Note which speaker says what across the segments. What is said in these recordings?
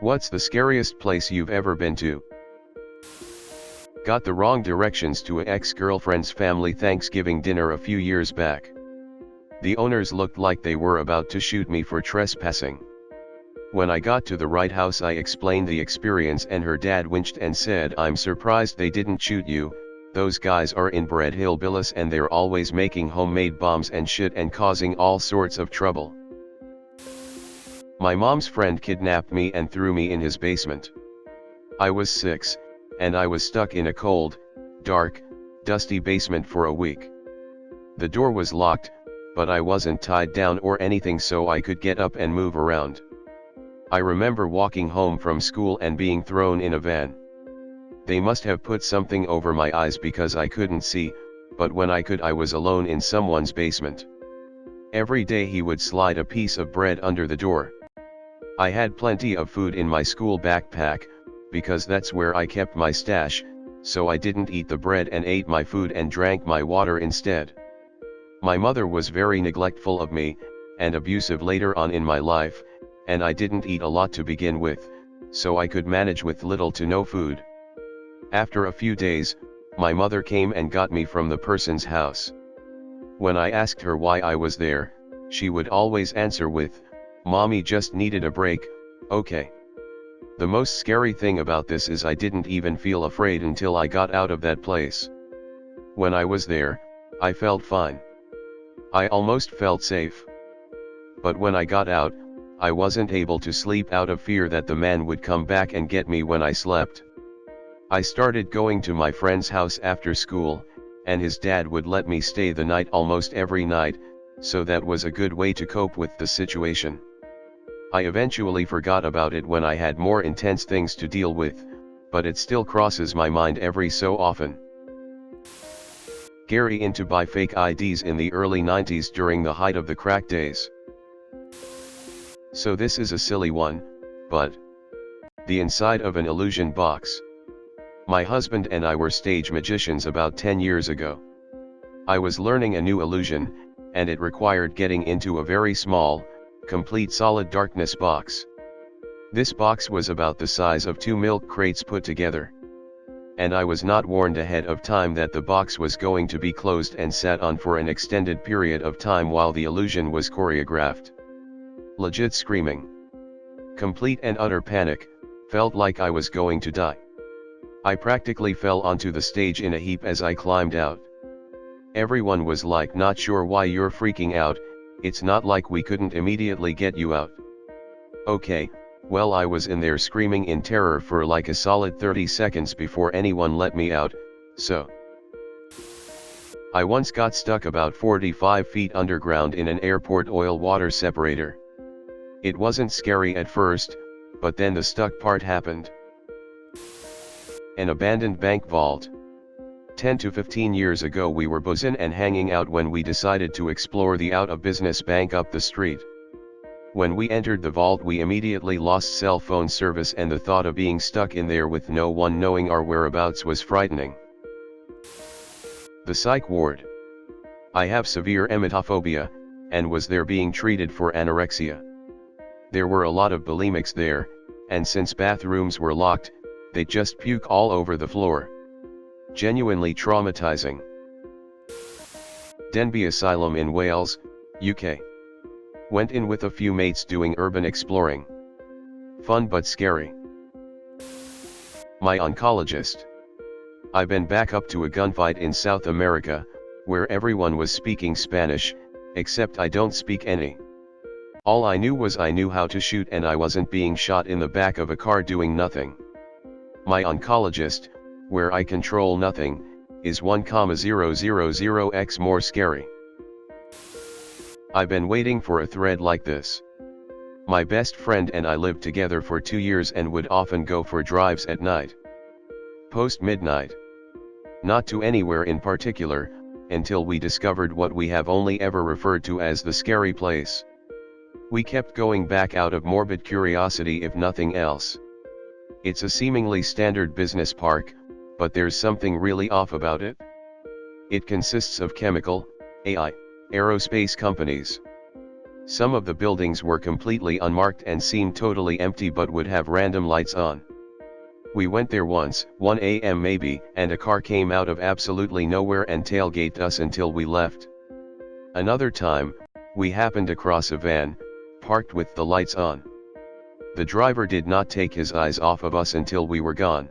Speaker 1: What's the scariest place you've ever been to? Got the wrong directions to an ex-girlfriend's family Thanksgiving dinner a few years back. The owners looked like they were about to shoot me for trespassing. When I got to the right house I explained the experience and her dad winced and said, "I'm surprised they didn't shoot you, those guys are inbred hillbillies and they're always making homemade bombs and shit and causing all sorts of trouble." My mom's friend kidnapped me and threw me in his basement. I was 6, and I was stuck in a cold, dark, dusty basement for a week. The door was locked, but I wasn't tied down or anything so I could get up and move around. I remember walking home from school and being thrown in a van. They must have put something over my eyes because I couldn't see, but when I could I was alone in someone's basement. Every day he would slide a piece of bread under the door. I had plenty of food in my school backpack, because that's where I kept my stash, so I didn't eat the bread and ate my food and drank my water instead. My mother was very neglectful of me, and abusive later on in my life, and I didn't eat a lot to begin with, so I could manage with little to no food. After a few days, my mother came and got me from the person's house. When I asked her why I was there, she would always answer with, "Mommy just needed a break, okay." The most scary thing about this is I didn't even feel afraid until I got out of that place. When I was there, I felt fine. I almost felt safe. But when I got out, I wasn't able to sleep out of fear that the man would come back and get me when I slept. I started going to my friend's house after school, and his dad would let me stay the night almost every night, so that was a good way to cope with the situation. I eventually forgot about it when I had more intense things to deal with, but it still crosses my mind every so often. Gary into buy fake IDs in the early 90s during the height of the crack days. So this is a silly one, but the inside of an illusion box. My husband and I were stage magicians about 10 years ago. I was learning a new illusion, and it required getting into a very small, complete solid darkness box. This box was about the size of 2 milk crates put together. And I was not warned ahead of time that the box was going to be closed and sat on for an extended period of time while the illusion was choreographed. Legit screaming. Complete and utter panic, felt like I was going to die. I practically fell onto the stage in a heap as I climbed out. Everyone was like, "Not sure why you're freaking out, it's not like we couldn't immediately get you out." Okay, well I was in there screaming in terror for like a solid 30 seconds before anyone let me out, so. I once got stuck about 45 feet underground in an airport oil-water separator. It wasn't scary at first, but then the stuck part happened. An abandoned bank vault. 10 to 15 years ago we were buzzing and hanging out when we decided to explore the out-of-business bank up the street. When we entered the vault we immediately lost cell phone service and the thought of being stuck in there with no one knowing our whereabouts was frightening. The psych ward. I have severe emetophobia, and was there being treated for anorexia. There were a lot of bulimics there, and since bathrooms were locked, they just puke all over the floor. Genuinely traumatizing. Denbigh Asylum in Wales, UK. Went in with a few mates doing urban exploring. Fun but scary. My oncologist. I've been back up to a gunfight in South America, where everyone was speaking Spanish, except I don't speak any. All I knew was I knew how to shoot and I wasn't being shot in the back of a car doing nothing. My oncologist, where I control nothing, is 1,000x more scary. I've been waiting for a thread like this. My best friend and I lived together for 2 years and would often go for drives at night. Post-midnight. Not to anywhere in particular, until we discovered what we have only ever referred to as the scary place. We kept going back out of morbid curiosity if nothing else. It's a seemingly standard business park, but there's something really off about it. It consists of chemical, AI, aerospace companies. Some of the buildings were completely unmarked and seemed totally empty but would have random lights on. We went there once, 1 a.m. maybe, and a car came out of absolutely nowhere and tailgated us until we left. Another time, we happened across a van, parked with the lights on. The driver did not take his eyes off of us until we were gone.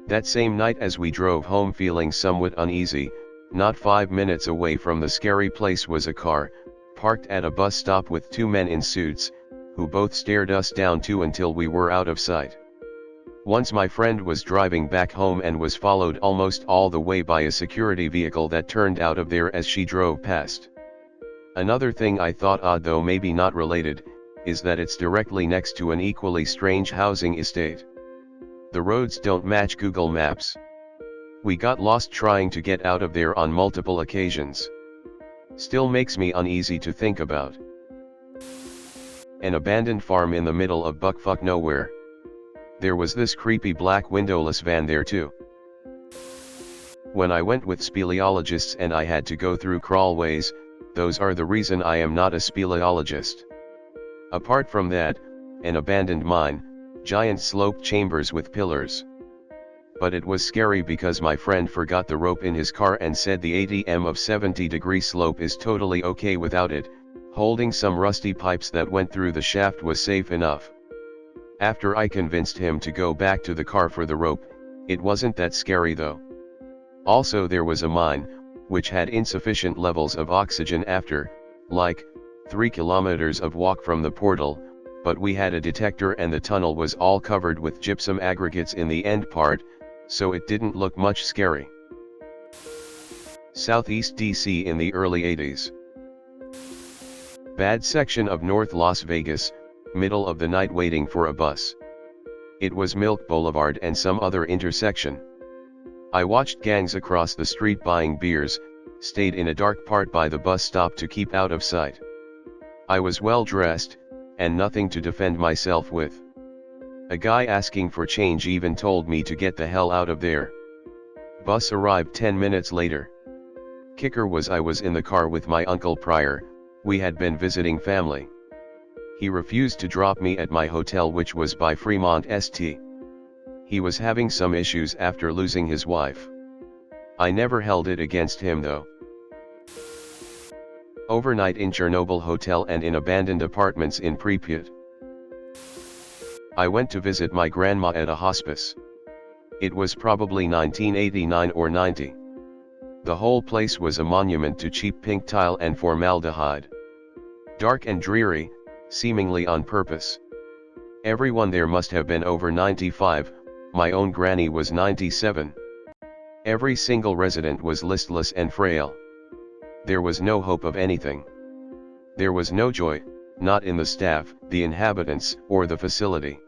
Speaker 1: That same night as we drove home feeling somewhat uneasy, not 5 minutes away from the scary place was a car, parked at a bus stop with two men in suits, who both stared us down too until we were out of sight. Once my friend was driving back home and was followed almost all the way by a security vehicle that turned out of there as she drove past. Another thing I thought odd, though maybe not related, is that it's directly next to an equally strange housing estate. The roads don't match Google Maps. We got lost trying to get out of there on multiple occasions. Still makes me uneasy to think about. An abandoned farm in the middle of buckfuck nowhere. There was this creepy black windowless van there too. When I went with speleologists and I had to go through crawlways, those are the reason I am not a speleologist. Apart from that, an abandoned mine, giant sloped chambers with pillars. But it was scary because my friend forgot the rope in his car and said the ATM of 70-degree slope is totally okay without it, holding some rusty pipes that went through the shaft was safe enough. After I convinced him to go back to the car for the rope, it wasn't that scary though. Also there was a mine, which had insufficient levels of oxygen after, like, 3 kilometers of walk from the portal, but we had a detector and the tunnel was all covered with gypsum aggregates in the end part, so it didn't look much scary. Southeast DC in the early 80s. Bad section of North Las Vegas, middle of the night waiting for a bus. It was Milk Boulevard and some other intersection. I watched gangs across the street buying beers, stayed in a dark part by the bus stop to keep out of sight. I was well dressed, and nothing to defend myself with. A guy asking for change even told me to get the hell out of there. Bus arrived 10 minutes later. Kicker was I was in the car with my uncle Pryor, we had been visiting family. He refused to drop me at my hotel, which was by Fremont St. He was having some issues after losing his wife. I never held it against him though. Overnight in Chernobyl Hotel and in abandoned apartments in Pripyat. I went to visit my grandma at a hospice. It was probably 1989 or 90. The whole place was a monument to cheap pink tile and formaldehyde. Dark and dreary, seemingly on purpose. Everyone there must have been over 95, my own granny was 97. Every single resident was listless and frail. There was no hope of anything. There was no joy, not in the staff, the inhabitants, or the facility.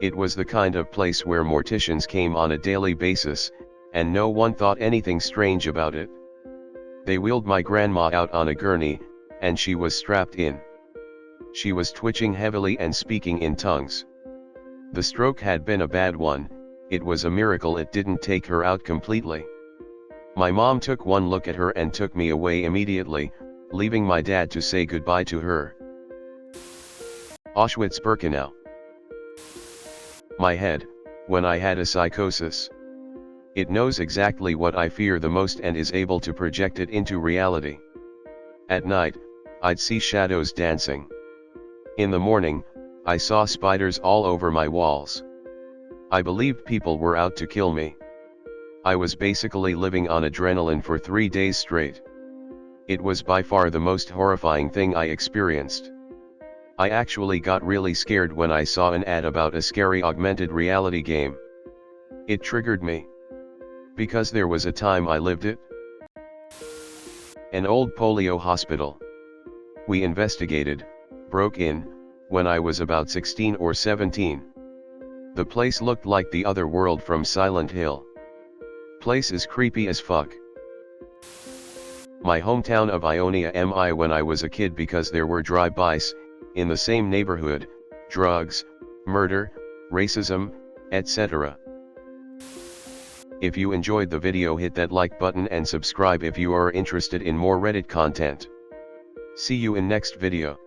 Speaker 1: It was the kind of place where morticians came on a daily basis, and no one thought anything strange about it. They wheeled my grandma out on a gurney, and she was strapped in. She was twitching heavily and speaking in tongues. The stroke had been a bad one, it was a miracle it didn't take her out completely. My mom took one look at her and took me away immediately, leaving my dad to say goodbye to her. Auschwitz-Birkenau. My head, when I had a psychosis. It knows exactly what I fear the most and is able to project it into reality. At night, I'd see shadows dancing. In the morning, I saw spiders all over my walls. I believed people were out to kill me. I was basically living on adrenaline for 3 days straight. It was by far the most horrifying thing I experienced. I actually got really scared when I saw an ad about a scary augmented reality game. It triggered me. Because there was a time I lived it. An old polio hospital. We investigated, broke in, when I was about 16 or 17. The place looked like the other world from Silent Hill. Place is creepy as fuck. My hometown of Ionia mi when I was a kid because there were drive-bys, in the same neighborhood, drugs, murder, racism, etc. If you enjoyed the video, hit that like button and subscribe if you are interested in more Reddit content. See you in next video.